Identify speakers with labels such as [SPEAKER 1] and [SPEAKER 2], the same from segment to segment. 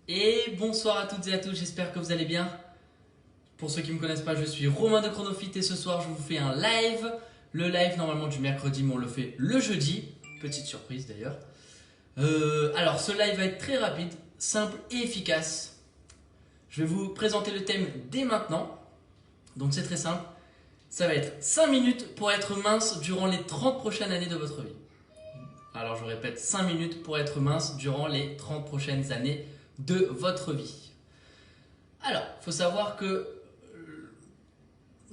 [SPEAKER 1] Et bonsoir à toutes et à tous, j'espère que vous allez bien. Pour ceux qui ne me connaissent pas, je suis Romain de Chronofit et ce soir je vous fais un live. Le live normalement du mercredi, mais on le fait le jeudi. Petite surprise d'ailleurs. Alors ce live va être très rapide, simple et efficace. Je vais vous présenter le thème dès maintenant. Donc c'est très simple. Ça va être 5 minutes pour être mince durant les 30 prochaines années de votre vie. Alors je répète, 5 minutes pour être mince durant les 30 prochaines années de votre vie. Alors, il faut savoir que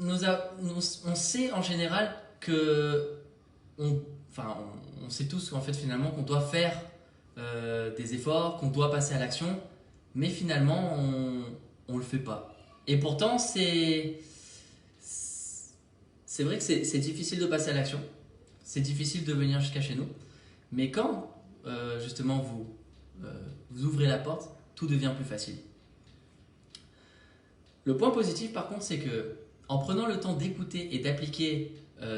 [SPEAKER 1] on sait en général que, on sait tous qu'en fait finalement qu'on doit faire des efforts, qu'on doit passer à l'action, mais finalement on le fait pas. Et pourtant c'est vrai que c'est difficile de passer à l'action, c'est difficile de venir jusqu'à chez nous, mais quand justement vous ouvrez la porte, tout devient plus facile. Le point positif par contre, c'est que en prenant le temps d'écouter et d'appliquer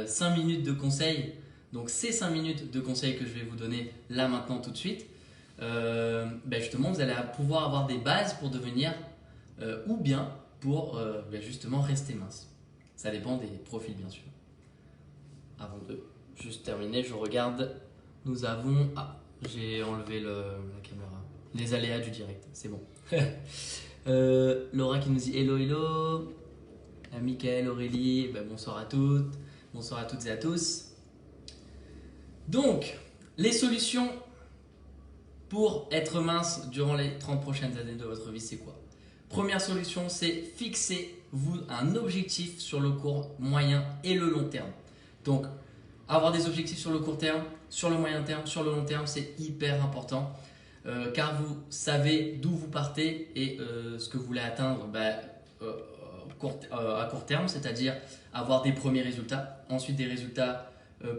[SPEAKER 1] 5 minutes de conseils, donc ces 5 minutes de conseils que je vais vous donner là maintenant tout de suite, justement vous allez pouvoir avoir des bases pour devenir ou bien pour justement rester mince. Ça dépend des profils bien sûr. Avant de juste terminer, je regarde, nous avons... Ah, j'ai enlevé la caméra. Les aléas du direct, c'est bon. Laura qui nous dit hello hello. Michael, Aurélie, bonsoir à toutes et à tous. Donc, les solutions pour être mince durant les 30 prochaines années de votre vie, c'est quoi? Première solution, c'est fixez-vous un objectif sur le court, moyen et le long terme. Donc, avoir des objectifs sur le court terme, sur le moyen terme, sur le long terme, c'est hyper important. Car vous savez d'où vous partez et ce que vous voulez atteindre à court terme, c'est-à-dire avoir des premiers résultats, ensuite des résultats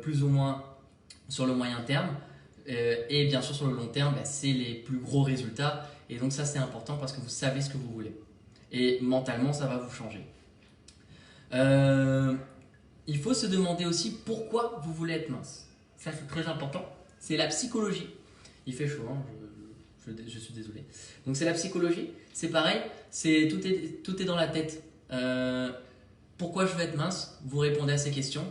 [SPEAKER 1] plus ou moins sur le moyen terme, et bien sûr sur le long terme, c'est les plus gros résultats. Et donc ça c'est important parce que vous savez ce que vous voulez. Et mentalement ça va vous changer. Il faut se demander aussi pourquoi vous voulez être mince. Ça c'est très important. C'est la psychologie. Il fait chaud, hein, je suis désolé. Donc c'est la psychologie. C'est pareil, tout est dans la tête. Pourquoi je veux être mince? Vous répondez à ces questions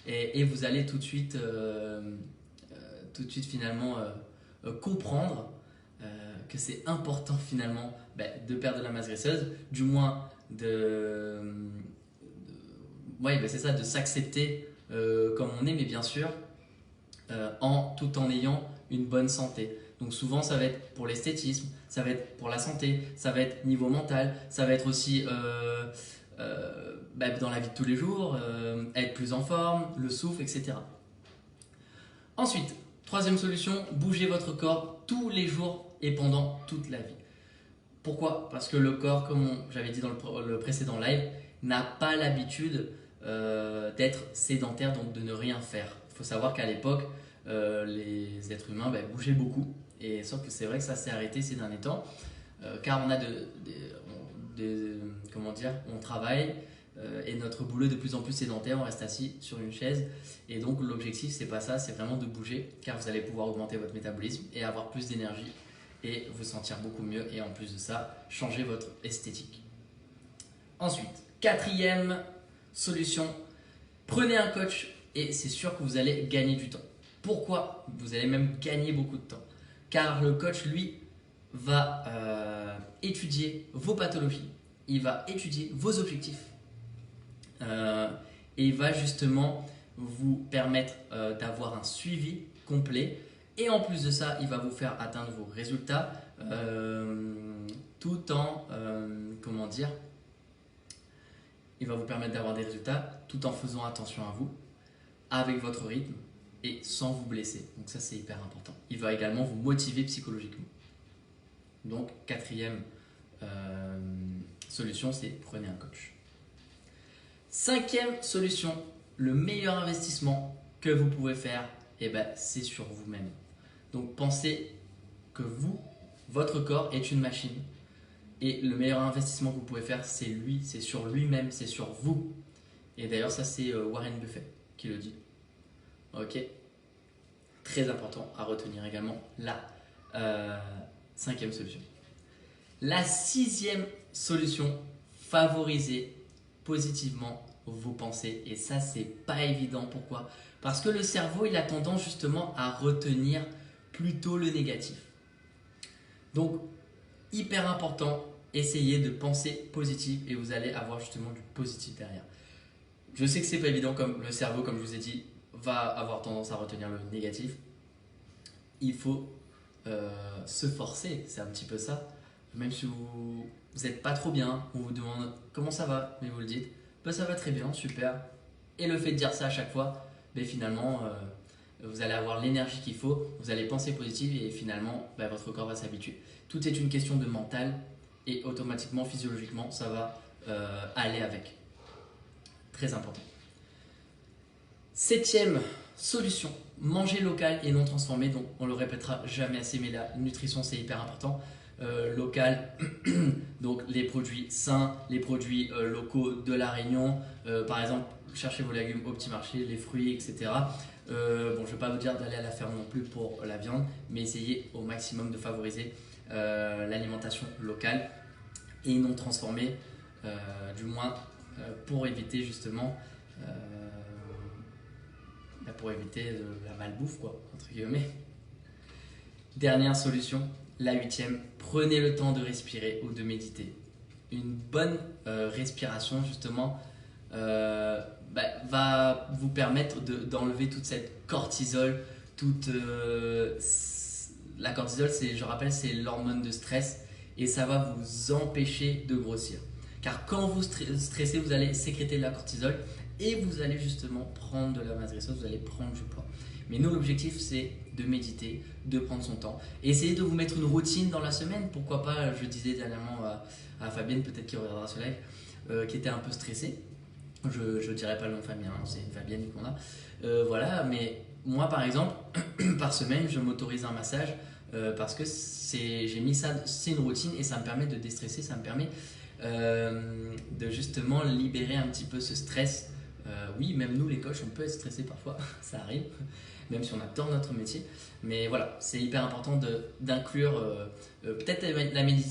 [SPEAKER 1] et vous allez tout de suite finalement comprendre que c'est important finalement de perdre de la masse graisseuse, du moins c'est ça, de s'accepter comme on est, mais bien sûr tout en ayant une bonne santé. Donc souvent ça va être pour l'esthétisme, ça va être pour la santé, ça va être niveau mental, ça va être aussi dans la vie de tous les jours, être plus en forme, le souffle, etc. Ensuite, troisième solution, bougez votre corps tous les jours et pendant toute la vie. Pourquoi? Parce que le corps, comme j'avais dit dans le précédent live, n'a pas l'habitude d'être sédentaire, donc de ne rien faire. Il faut savoir qu'à l'époque, les êtres humains bougeaient beaucoup, et sauf que c'est vrai que ça s'est arrêté ces derniers temps, car on a on travaille et notre boulot est de plus en plus sédentaire, on reste assis sur une chaise, et donc l'objectif c'est pas ça, c'est vraiment de bouger, car vous allez pouvoir augmenter votre métabolisme et avoir plus d'énergie et vous sentir beaucoup mieux, et en plus de ça, changer votre esthétique. Ensuite, quatrième solution, prenez un coach et c'est sûr que vous allez gagner du temps. Pourquoi? Vous allez même gagner beaucoup de temps. Car le coach, lui, va étudier vos pathologies, il va étudier vos objectifs et il va justement vous permettre d'avoir un suivi complet. Et en plus de ça, il va vous faire atteindre vos résultats tout en, il va vous permettre d'avoir des résultats tout en faisant attention à vous, avec votre rythme et sans vous blesser. Donc ça c'est hyper important. Il va également vous motiver psychologiquement. Donc quatrième solution, c'est prenez un coach. Cinquième solution, le meilleur investissement que vous pouvez faire, c'est sur vous-même. Donc pensez que votre corps est une machine, et le meilleur investissement que vous pouvez faire, c'est lui, c'est sur lui-même, c'est sur vous. Et d'ailleurs ça c'est Warren Buffett qui le dit. Ok, très important à retenir également la cinquième solution. La sixième solution, favoriser positivement vos pensées. Et ça, c'est pas évident. Pourquoi? Parce que le cerveau, il a tendance justement à retenir plutôt le négatif. Donc, hyper important, essayez de penser positif et vous allez avoir justement du positif derrière. Je sais que c'est pas évident, comme le cerveau, comme je vous ai dit, va avoir tendance à retenir le négatif. Il faut se forcer, c'est un petit peu ça. Même si vous n'êtes pas trop bien, on vous demande comment ça va, mais vous le dites, bah, ça va très bien, super. Et le fait de dire ça à chaque fois, ben finalement, vous allez avoir l'énergie qu'il faut, vous allez penser positif et finalement, ben votre corps va s'habituer. Tout est une question de mental et automatiquement, physiologiquement, ça va aller avec. Très important. Septième solution, manger local et non transformé. Donc on le répétera jamais assez, mais la nutrition c'est hyper important. Local, donc les produits sains, les produits locaux de la Réunion. Par exemple, cherchez vos légumes au petit marché, les fruits, etc. Bon, je ne vais pas vous dire d'aller à la ferme non plus pour la viande, mais essayez au maximum de favoriser l'alimentation locale et non transformée, du moins pour éviter justement pour éviter la malbouffe, quoi, entre guillemets. Dernière solution, la huitième, prenez le temps de respirer ou de méditer. Une bonne respiration justement va vous permettre d'enlever toute cette cortisol, la cortisol, je rappelle, c'est l'hormone de stress et ça va vous empêcher de grossir. Car quand vous stressez, vous allez sécréter de la cortisol et vous allez justement prendre de la masse graisseuse, vous allez prendre du poids. Mais nous, l'objectif, c'est de méditer, de prendre son temps. Et essayez de vous mettre une routine dans la semaine. Pourquoi pas, je disais dernièrement à Fabienne, peut-être qu'il regardera ce live, qui était un peu stressée. Je ne dirais pas le nom de famille, hein, c'est une Fabienne qu'on a. Voilà, mais moi, par exemple, par semaine, je m'autorise un massage parce que j'ai mis ça, c'est une routine et ça me permet de déstresser, ça me permet de justement libérer un petit peu ce stress. Oui, même nous les coachs, on peut être stressé parfois, ça arrive, même si on adore notre métier. Mais voilà, c'est hyper important d'inclure peut-être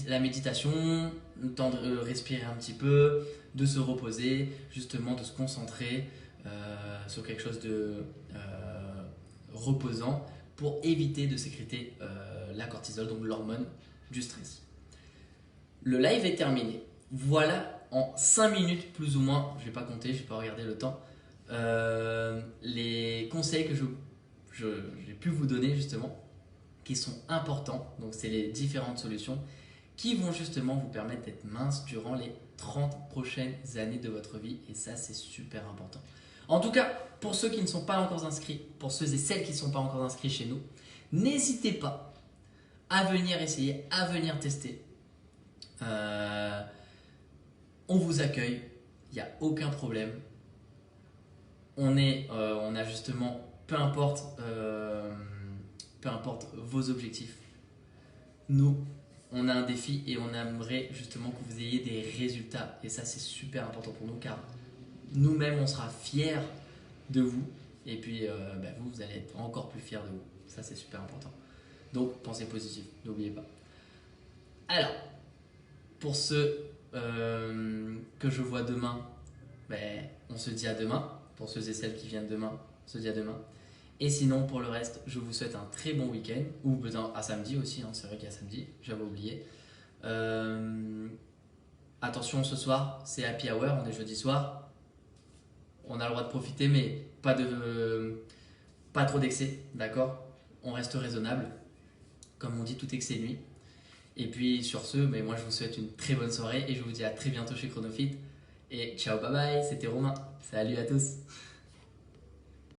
[SPEAKER 1] la méditation, le temps de respirer un petit peu, de se reposer, justement de se concentrer sur quelque chose de reposant pour éviter de sécréter la cortisol, donc l'hormone du stress. Le live est terminé. Voilà, en 5 minutes plus ou moins, je ne vais pas compter, je ne vais pas regarder le temps, les conseils que j'ai pu vous donner justement, qui sont importants. Donc c'est les différentes solutions qui vont justement vous permettre d'être mince durant les 30 prochaines années de votre vie. Et ça, c'est super important. En tout cas, pour ceux qui ne sont pas encore inscrits, pour ceux et celles qui ne sont pas encore inscrits chez nous, n'hésitez pas à venir essayer, à venir tester. On vous accueille, il n'y a aucun problème. On a justement, peu importe vos objectifs, nous, on a un défi et on aimerait justement que vous ayez des résultats. Et ça, c'est super important pour nous car nous-mêmes, on sera fiers de vous. Et puis, vous allez être encore plus fiers de vous. Ça, c'est super important. Donc, pensez positif, n'oubliez pas. Alors, pour ceux que je vois demain, on se dit à demain. Pour ceux et celles qui viennent demain, on se dit à demain. Et sinon, pour le reste, je vous souhaite un très bon week-end. Ou à samedi aussi, hein, c'est vrai qu'il y a samedi, j'avais oublié. Attention, ce soir, c'est happy hour, on est jeudi soir. On a le droit de profiter, mais pas trop d'excès, d'accord? On reste raisonnable. Comme on dit, tout excès nuit. Et puis sur ce, moi je vous souhaite une très bonne soirée et je vous dis à très bientôt chez Chronofit. Et ciao, bye bye, c'était Romain. Salut à tous.